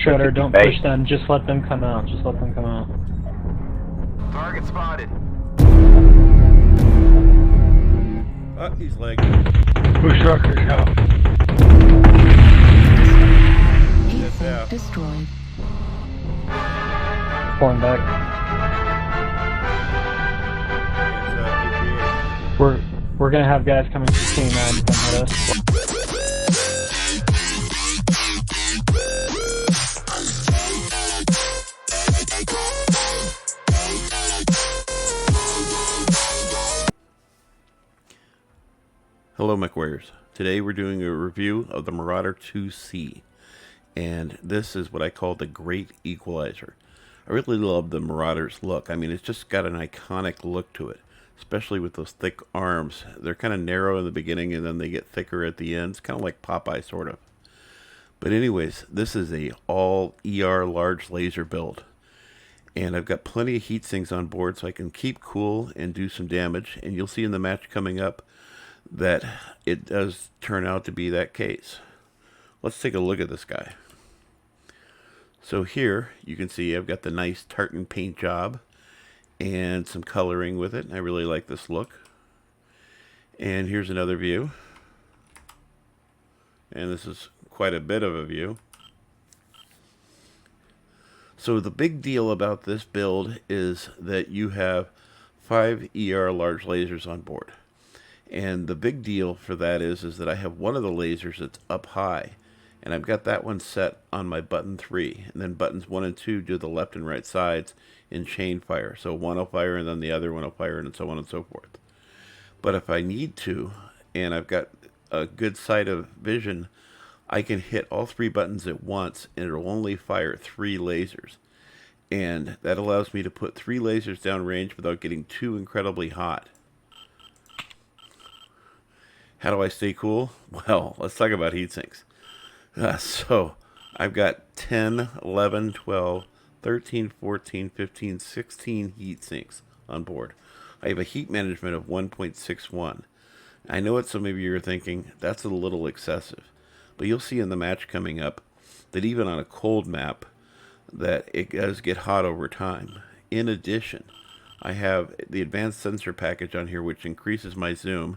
Shredder, don't push them. Just let them come out. Just let them come out. Target spotted. Oh, he's lagging. Push rockers out. That's out. Destroyed. Pulling back. It's We're gonna have guys coming from King Mad to come hit us. Hello, Mechwarriors. Today we're doing a review of the Marauder IIC, and this is what I call the Great Equalizer. I really love the Marauder's look. I mean, it's just got an iconic look to it, especially with those thick arms. They're kind of narrow in the beginning, and then they get thicker at the ends, kind of like Popeye, sort of. But anyways, this is a all ER large laser build, and I've got plenty of heat sinks on board so I can keep cool and do some damage, and you'll see in the match coming up that it does turn out to be that case. Let's take a look at this guy. So here you can see I've got the nice tartan paint job and some coloring with it. I really like this look. And here's another view, and this is quite a bit of a view. So the big deal about this build is that you have 5 ER large lasers on board. And the big deal for that is that I have one of the lasers that's up high, and I've got that one set on my button 3, and then buttons 1 and 2 do the left and right sides in chain fire. So one will fire and then the other one will fire, and so on and so forth. But if I need to, and I've got a good sight of vision, I can hit all 3 buttons at once, and it'll only fire 3 lasers. And that allows me to put 3 lasers down range without getting too incredibly hot. How do I stay cool? Well, let's talk about heat sinks. So I've got 10, 11, 12, 13, 14, 15, 16 heat sinks on board. I have a heat management of 1.61. I know what some of you are thinking, that's a little excessive. But you'll see in the match coming up that even on a cold map, that it does get hot over time. In addition, I have the advanced sensor package on here, which increases my zoom.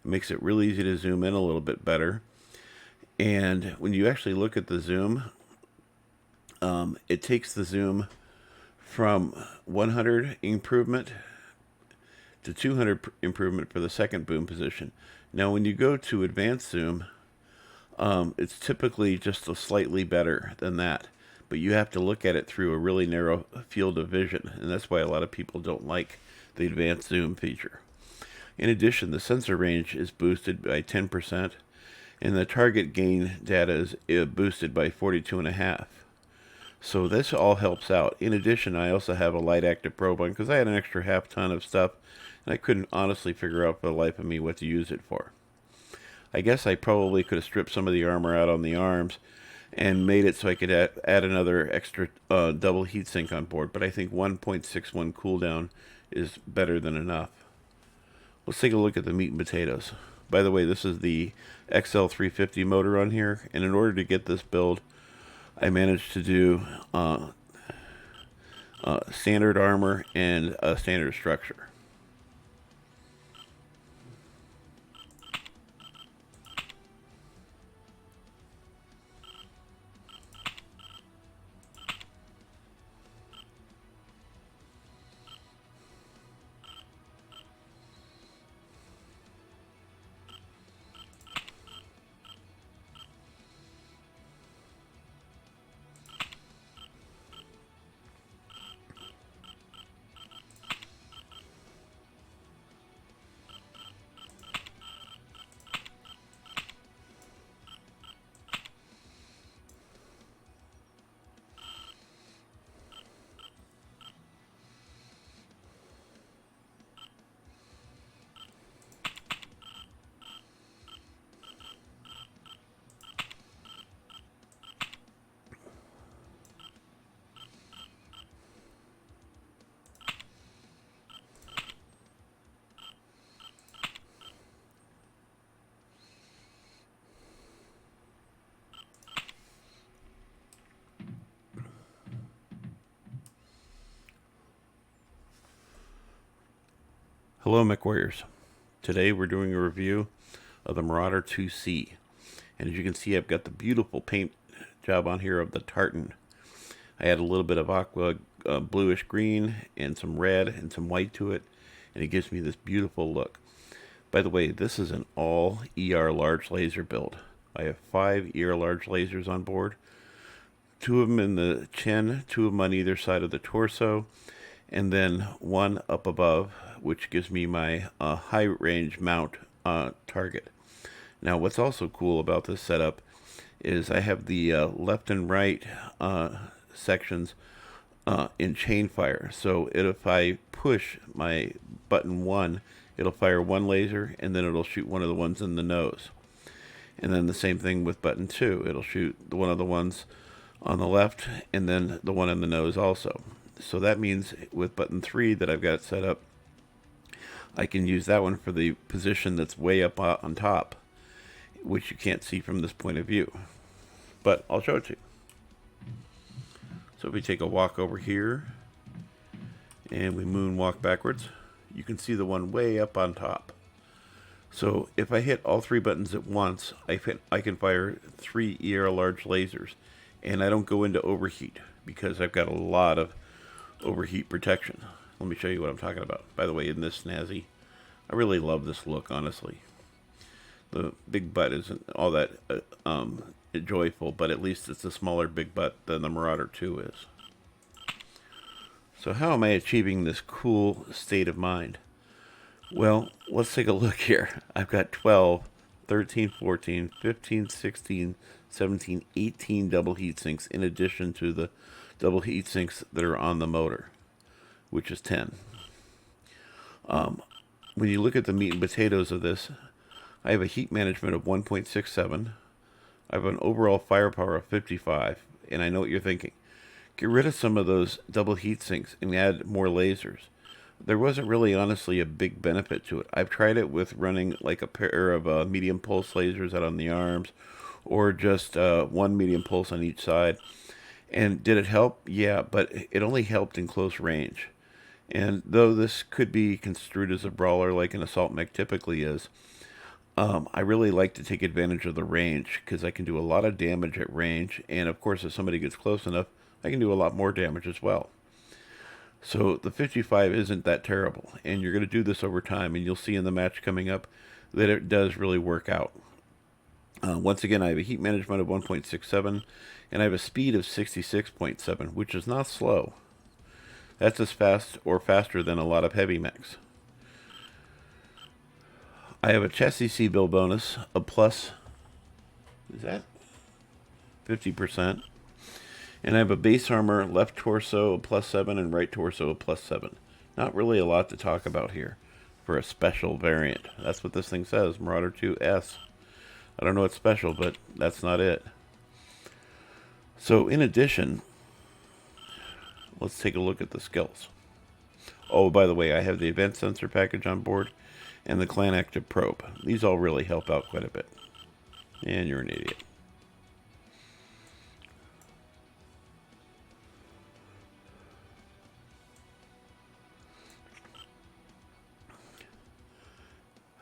It makes it really easy to zoom in a little bit better. And when you actually look at the zoom, it takes the zoom from 100 improvement to 200 improvement for the second boom position. Now when you go to advanced zoom, it's typically just a slightly better than that, but you have to look at it through a really narrow field of vision, and that's why a lot of people don't like the advanced zoom feature. In addition, the sensor range is boosted by 10%, and the target gain data is boosted by 42.5%. So this all helps out. In addition, I also have a light active probe on because I had an extra half ton of stuff, and I couldn't honestly figure out for the life of me what to use it for. I guess I probably could have stripped some of the armor out on the arms and made it so I could add another extra double heatsink on board, but I think 1.61 cooldown is better than enough. Let's take a look at the meat and potatoes. By the way, this is the XL350 motor on here, and in order to get this build, I managed to do standard armor and a standard structure. Hello Mechwarriors. Today we're doing a review of the Marauder IIC. And as you can see, I've got the beautiful paint job on here of the tartan. I add a little bit of aqua bluish green and some red and some white to it, and it gives me this beautiful look. By the way, this is an all ER large laser build. I have 5 ER large lasers on board. 2 of them in the chin, 2 of them on either side of the torso, and then 1 up above, which gives me my high range mount target. Now what's also cool about this setup is I have the left and right sections in chain fire. So if I push my button 1, it'll fire 1 laser, and then it'll shoot one of the ones in the nose. And then the same thing with button 2. It'll shoot one of the ones on the left, and then the one in the nose also. So that means with button 3 that I've got set up, I can use that one for the position that's way up on top, which you can't see from this point of view. But I'll show it to you. So if we take a walk over here, and we moonwalk backwards, you can see the one way up on top. So if I hit all 3 buttons at once, I can fire 3 ER large lasers, and I don't go into overheat because I've got a lot of overheat protection. Let me show you what I'm talking about. By the way, in this snazzy, I really love this look, honestly. The big butt isn't all that joyful, but at least it's a smaller big butt than the Marauder II is. So how am I achieving this cool state of mind? Well, let's take a look here. I've got 12, 13, 14, 15, 16, 17, 18 double heat sinks in addition to the double heat sinks that are on the motor, which is 10. When you look at the meat and potatoes of this, I have a heat management of 1.67. I have an overall firepower of 55, and I know what you're thinking. Get rid of some of those double heat sinks and add more lasers. There wasn't really, honestly, a big benefit to it. I've tried it with running like a pair of medium pulse lasers out on the arms, or just 1 medium pulse on each side. And did it help? Yeah, but it only helped in close range. And though this could be construed as a brawler like an assault mech typically is, I really like to take advantage of the range, because I can do a lot of damage at range, and of course if somebody gets close enough, I can do a lot more damage as well. So the 55 isn't that terrible, and you're going to do this over time, and you'll see in the match coming up that it does really work out. Once again, I have a heat management of 1.67, and I have a speed of 66.7, which is not slow. That's as fast or faster than a lot of heavy mechs. I have a chassis C build bonus of plus, is that 50%? And I have a base armor left torso of +7 and right torso of +7. Not really a lot to talk about here for a special variant. That's what this thing says, Marauder IIS. I don't know what's special, but that's not it. So in addition, let's take a look at the skills. Oh, by the way, I have the event sensor package on board and the clan active probe. These all really help out quite a bit. And you're an idiot.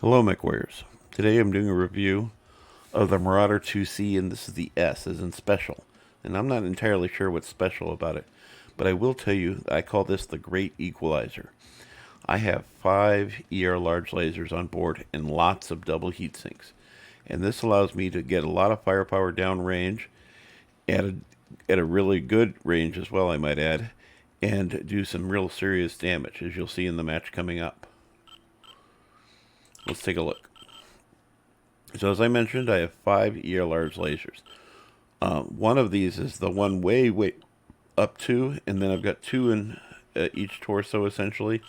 Hello Mechwarriors. Today I'm doing a review of the Marauder IIC, and this is the S as in special. And I'm not entirely sure what's special about it, but I will tell you that I call this the Great Equalizer. I have 5 ER large lasers on board and lots of double heat sinks. And this allows me to get a lot of firepower down range at a really good range as well, I might add, and do some real serious damage, as you'll see in the match coming up. Let's take a look. So as I mentioned, I have 5 ER large lasers. One of these is the one way up to, and then I've got 2 in each torso essentially,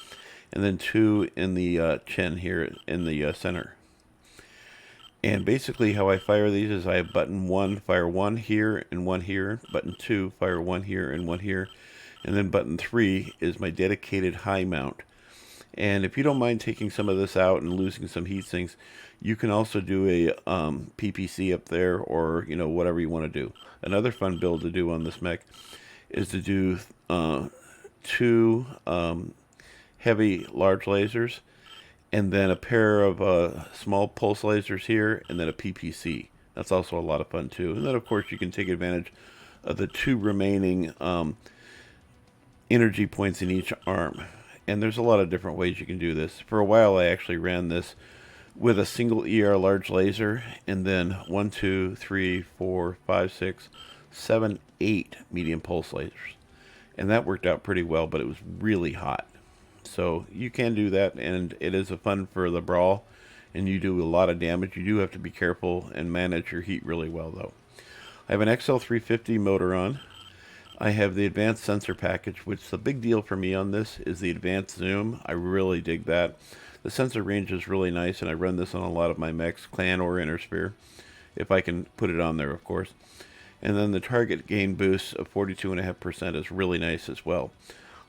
and then 2 in the chin here in the center. And basically how I fire these is I have button 1, fire 1 here and 1 here, button 2, fire 1 here and 1 here, and then button 3 is my dedicated high mount. And if you don't mind taking some of this out and losing some heat sinks, you can also do a PPC up there, or whatever you want to do. Another fun build to do on this mech is to do 2 heavy large lasers and then a pair of small pulse lasers here, and then a PPC. That's also a lot of fun too. And then of course you can take advantage of the 2 remaining energy points in each arm. And there's a lot of different ways you can do this. For a while I actually ran this with a single ER large laser, and then 1, 2, 3, 4, 5, 6, 7, 8 medium pulse lasers. And that worked out pretty well, but it was really hot. So you can do that, and it is a fun for the brawl, and you do a lot of damage. You do have to be careful and manage your heat really well, though. I have an XL350 motor on. I have the advanced sensor package, which the big deal for me on this is the advanced zoom. I really dig that. The sensor range is really nice, and I run this on a lot of my mechs, clan or intersphere, if I can put it on there, of course. And then the target gain boost of 42.5% is really nice as well.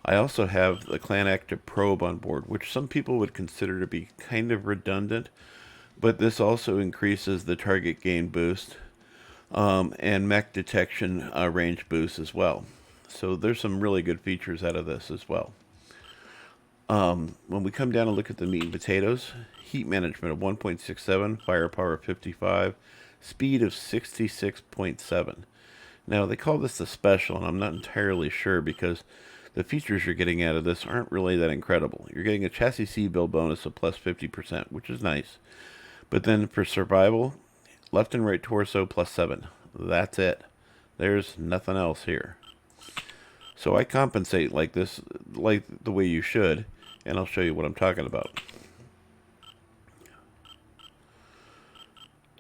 I also have the clan active probe on board, which some people would consider to be kind of redundant, but this also increases the target gain boost and mech detection range boost as well. So there's some really good features out of this as well. When we come down and look at the meat and potatoes, heat management of 1.67, firepower of 55, speed of 66.7. Now they call this the special, and I'm not entirely sure because the features you're getting out of this aren't really that incredible. You're getting a chassis C build bonus of plus 50%, which is nice. But then for survival, left and right torso plus 7. That's it. There's nothing else here. So I compensate like this, like the way you should, and I'll show you what I'm talking about.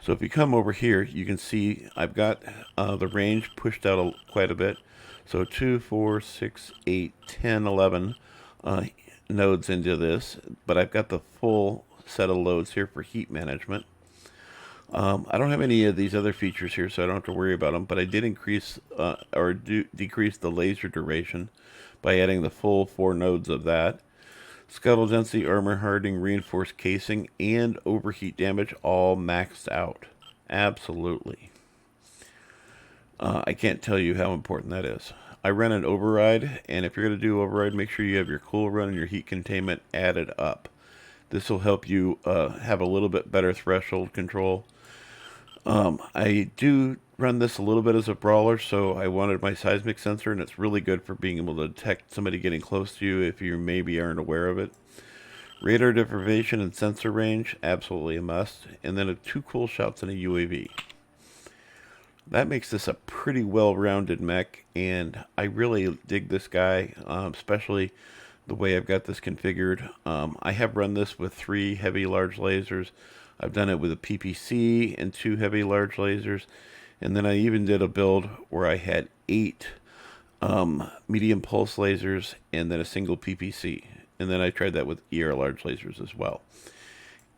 So if you come over here, you can see I've got the range pushed out quite a bit. So 2, 4, 6, 8, 10, 11 nodes into this, but I've got the full set of loads here for heat management. I don't have any of these other features here, so I don't have to worry about them, but I did increase or decrease the laser duration by adding the full 4 nodes of that. Scuttle density, armor hardening, reinforced casing, and overheat damage all maxed out. Absolutely. I can't tell you how important that is. I run an override, and if you're going to do override, make sure you have your cool run and your heat containment added up. This will help you have a little bit better threshold control. I do run this a little bit as a brawler, so I wanted my seismic sensor, and it's really good for being able to detect somebody getting close to you if you maybe aren't aware of it. Radar deprivation and sensor range, absolutely a must. And then 2 cool shots and a UAV. That makes this a pretty well-rounded mech, and I really dig this guy, especially the way I've got this configured. I have run this with 3 heavy large lasers. I've done it with a PPC and 2 heavy large lasers, and then I even did a build where I had 8 medium pulse lasers and then a single PPC, and then I tried that with ER large lasers as well.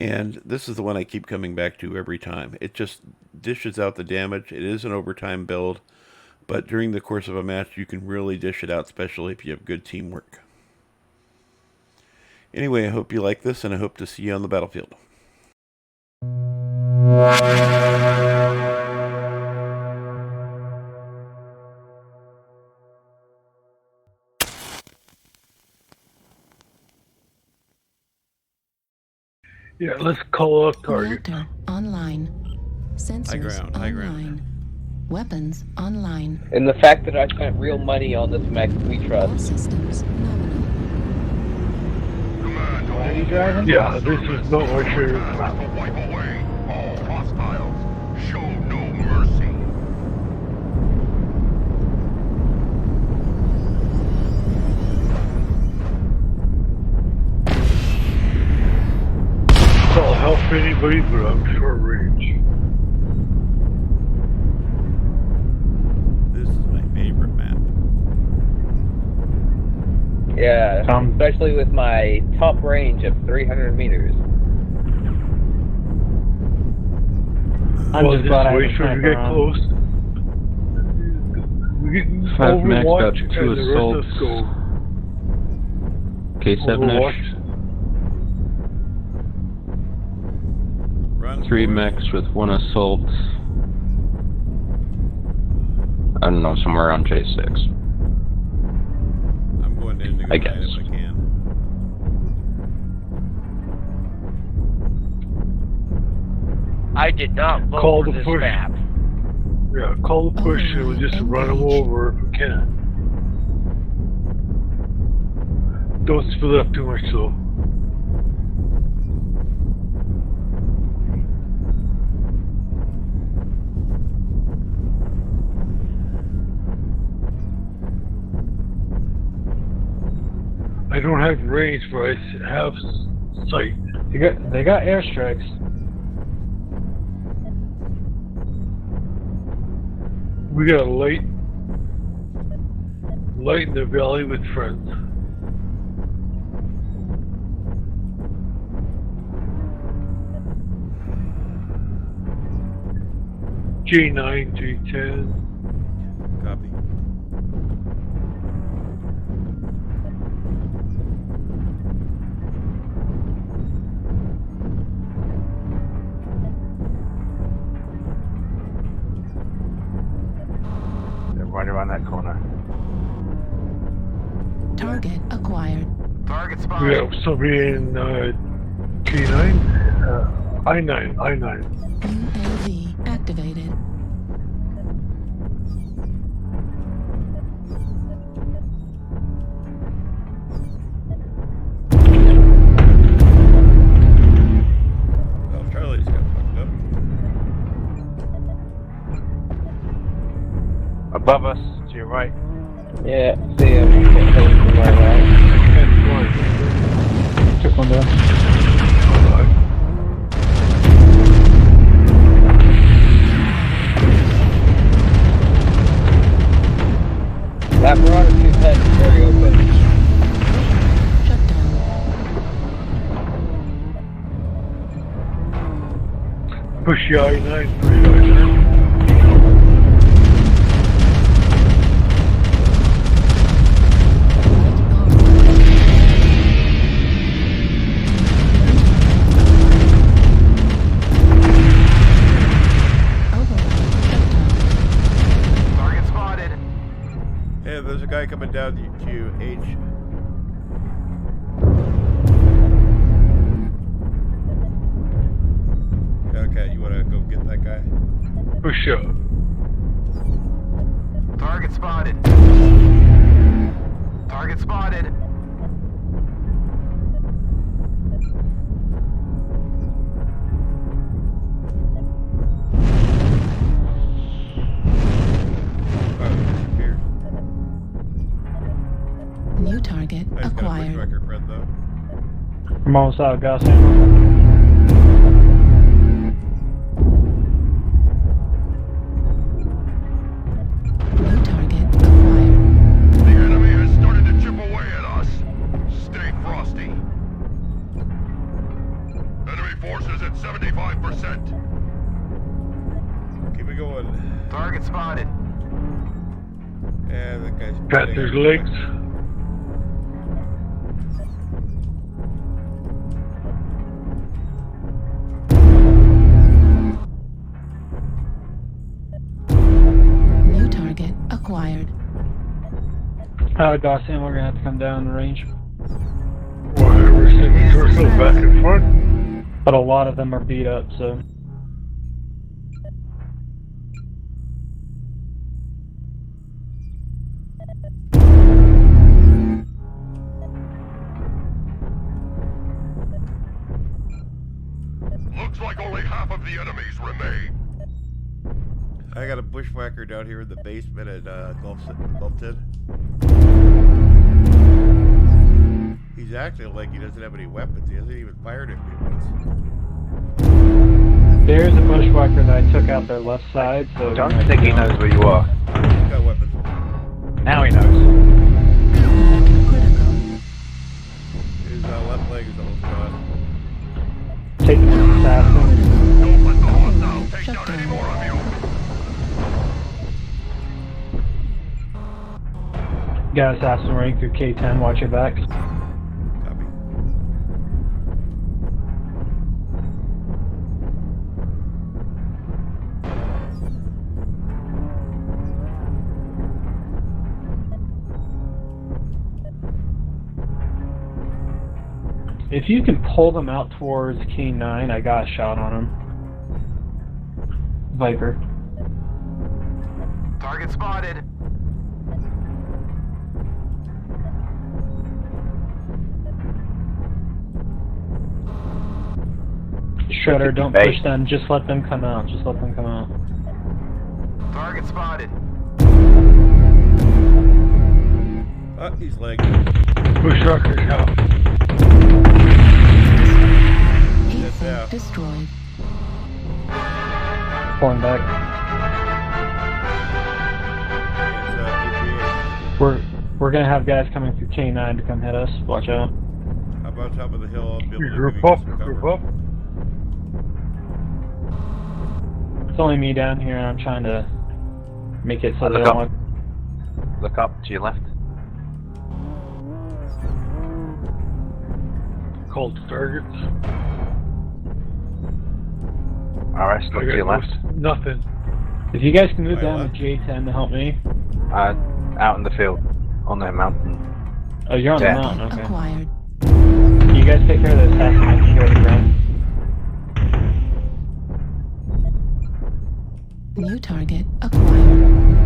And this is the one I keep coming back to every time. It just dishes out the damage. It is an overtime build, but during the course of a match you can really dish it out, especially if you have good teamwork. Anyway, I hope you like this, and I hope to see you on the battlefield. Yeah, let's call up target. Reactor online. Sensors high ground. online. Weapons online. And the fact that I spent real money on this mech, we All trust. systems nominal. Are you driving? Yeah, this is not my favorite. Wipe away all hostiles. Show no mercy. I'll help anybody, but I'm short range. This is my favorite map. Yeah, especially with my top range of 300 meters. I'm Well, just just glad I wait was till you get close. We get 5 max got Overwatch 2 and the rest of us assaults. go. K7ish. Overwatch. Run 3 forward. mechs with 1 assault. I don't know, somewhere around J6. I'm going to Indigo I Nine guess. if I can. I did not vote Call for the this push. map. Yeah, call the push and we'll just run them over if we can. Don't split up too much though. I don't have range, but I have sight. They got airstrikes. We got a light in the valley with friends. J9, J10. Copy. They're right around that corner. Target acquired. Target We spotted. have somebody in K9, I9. UAV activated. Well, Charlie's got fucked up. Above us, to your right. Yeah, see him. Can't tell you from where I'm at. Took one down. That Marauder 2 head is very open. Shut down. Push the I9, push the I9. Target spotted. Hey, there's a guy coming down to H. Okay, you wanna go get that guy? Push up. Target spotted. Target spotted. Oh, he disappeared. New target I just got a acquired. bushwhacker friend though. I'm almost out of gas ammo. New target acquired. The enemy has started to chip away at us. Stay frosty. Enemy forces at 75%. Keep it going. Target spotted. And that guy's Got their legs. New target acquired. DOS ammo, we're gonna have to come down in range. Whatever, sending torso back and front. But a lot of them are beat up, so. Looks like only half of the enemies remain. I got a bushwhacker down here in the basement at Gulfton. He's acting like he doesn't have any weapons. He hasn't even fired at me once. There's a bushwhacker that I took out their left side, so. Don't think he knows where you are. He's got weapons. Now he knows. Critical. His left leg is almost gone. Taking an assassin. Don't let the hostiles take down any more of you. Got assassin rank through K10, watch your backs. Copy. If you can pull them out towards K9, I got a shot on him. Viper. Target spotted. Shredder, don't push them. Just let them come out. Just let them come out. Target spotted. Oh, he's lagging. Push rockets out. Heat That's sink out. destroyed. Pulling back. It's We're gonna have guys coming through K9 to come hit us. Watch out. How about top of the hill? I'll be able to Group give you up, some cover. group up. It's only me down here, and I'm trying to make it so they Look don't up. want. Look up to your left. Call to targets. RS, look to your left. Nothing. If you guys can move My down left. to J10 to help me. Out in the field, on the mountain. Oh, you're on Yeah. the mountain. Okay. Acquired. Can you guys take care of the assassin? I can go to the ground. New target acquired.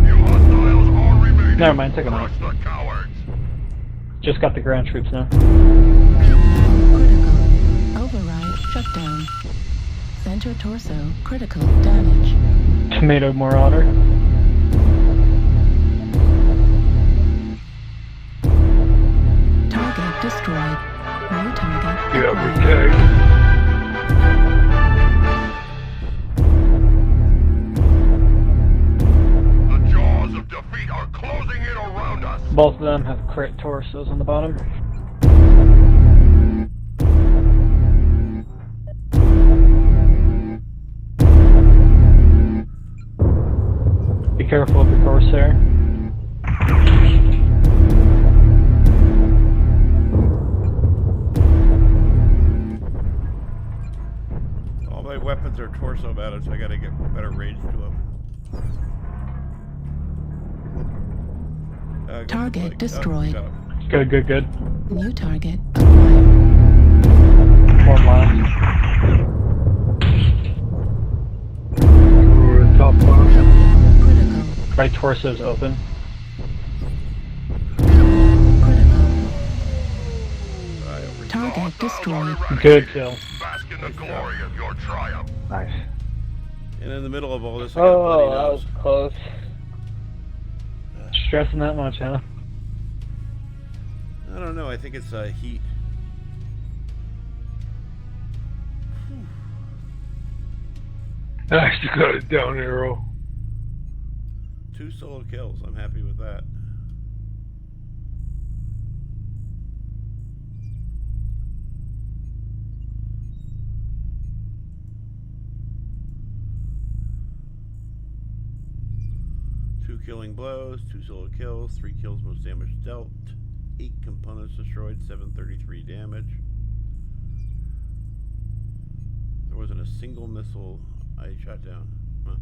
You hostiles are remaining. Never mind, took him out. Crush the cowards. Just got the ground troops now. Critical. Override shutdown. Center torso critical damage. Tomato Marauder. Target destroyed. New target Yeah, acquired. we tagged. The jaws of defeat are closing in around us. Both of them have crit torsos on the bottom. Be careful of the Corsair. All my weapons are torso mounted, so I gotta get better range to them. Got the Target buddy. destroyed. Got him. Good, good, good. New target acquired. One last. We're in top bar. Critical. Right torso's open. Critical. Right over here. Target destroyed. Good kill. Bask in the glory of your triumph. Nice. And in the middle of all this, I got a Oh, bloody that was nose. close. Stressing that much, huh? I don't know. I think it's heat. I actually got a down arrow. 2 solo kills. I'm happy with that. Two killing blows, 2 solo kills, 3 kills, most damage dealt, 8 components destroyed, 733 damage. There wasn't a single missile I shot down. Huh.